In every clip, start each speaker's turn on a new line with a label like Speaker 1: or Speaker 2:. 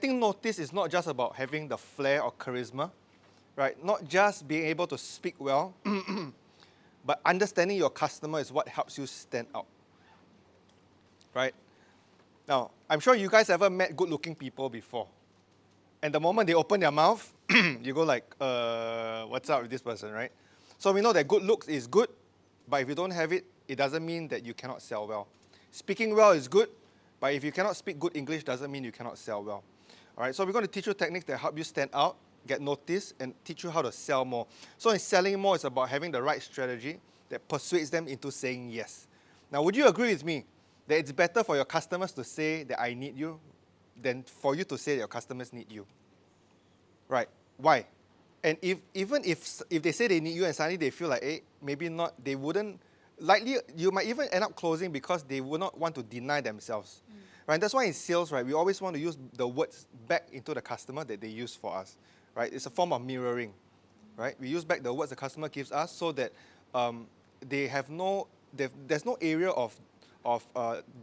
Speaker 1: Getting noticed is not just about having the flair or charisma, right? Not just being able to speak well, but understanding your customer is what helps you stand out, right? Now, I'm sure you guys ever met good-looking people before. And the moment they open their mouth, you go like, what's up with this person, right? So we know that good looks is good, but if you don't have it, it doesn't mean that you cannot sell well. Speaking well is good, but if you cannot speak good English, doesn't mean you cannot sell well. All right, so we're going to teach you techniques that help you stand out, get noticed, and teach you how to sell more. So in selling more, it's about having the right strategy that persuades them into saying yes. Now, would you agree with me that it's better for your customers to say that I need you than for you to say that your customers need you? Right, why? And even if they say they need you and suddenly they feel like, hey, maybe not, they wouldn't, likely, you might even end up closing because they would not want to deny themselves. Right? That's why in sales, right, we always want to use the words back into the customer that they use for us. Right? It's a form of mirroring. Right? We use back the words the customer gives us so that there's no area of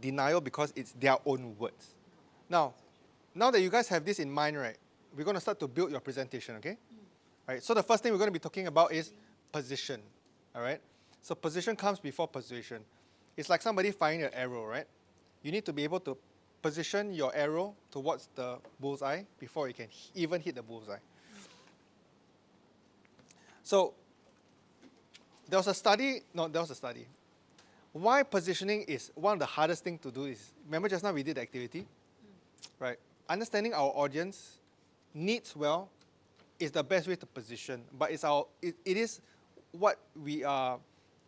Speaker 1: denial because it's their own words. Now that you guys have this in mind, right, we're going to start to build your presentation, okay? Right, so the first thing we're going to be talking about is position, all right? So position comes before persuasion. It's like somebody firing an arrow, right? You need to be able to position your arrow towards the bullseye before you can even hit the bullseye. So there was a study. Why positioning is one of the hardest things to do is, remember just now we did the activity? Right? Understanding our audience needs well is the best way to position, but it is what we are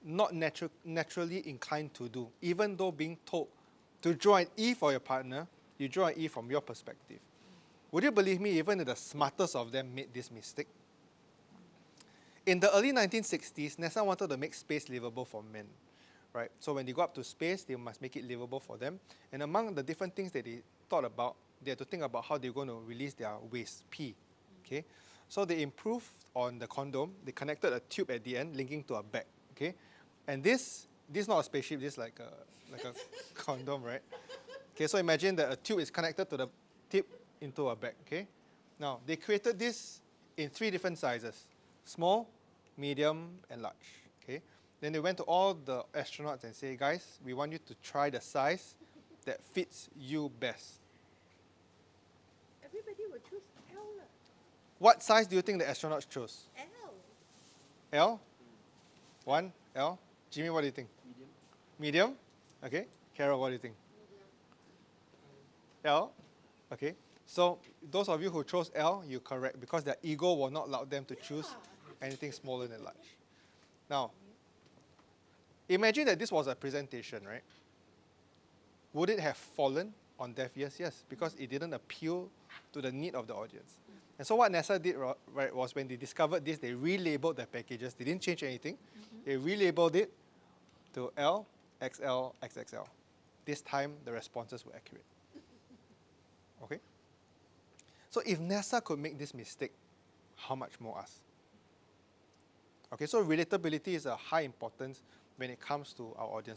Speaker 1: not naturally inclined to do. Even though being told to draw an E for your partner, you draw an E from your perspective. Would you believe me, even the smartest of them made this mistake? In the early 1960s, NASA wanted to make space livable for men. Right? So when they go up to space, they must make it livable for them. And among the different things that they thought about, they had to think about how they're going to release their waste, pee. Okay? So they improved on the condom. They connected a tube at the end, linking to a bag. Okay? And this is not a spaceship, this is like a condom, right? Okay, so imagine that a tube is connected to the tip into a bag. Okay? Now, they created this in 3 different sizes: small, medium, and large. Okay? Then they went to all the astronauts and say, guys, we want you to try the size that fits you best.
Speaker 2: Everybody will choose L.
Speaker 1: What size do you think the astronauts chose?
Speaker 2: L.
Speaker 1: L? 1? L? Jimmy, what do you think?
Speaker 3: Medium.
Speaker 1: Medium? Okay. Carol, what do you think? L? Okay. So those of you who chose L, you're correct, because their ego will not allow them to choose anything smaller than large. Now, imagine that this was a presentation, right? Would it have fallen on deaf ears? Yes, because it didn't appeal to the need of the audience. And so what NASA did, right, was when they discovered this, they relabeled their packages. They didn't change anything. They relabeled it to L, XL, XXL. This time, the responses were accurate. Okay? So if NASA could make this mistake, how much more us? Okay, so relatability is a high importance when it comes to our audience.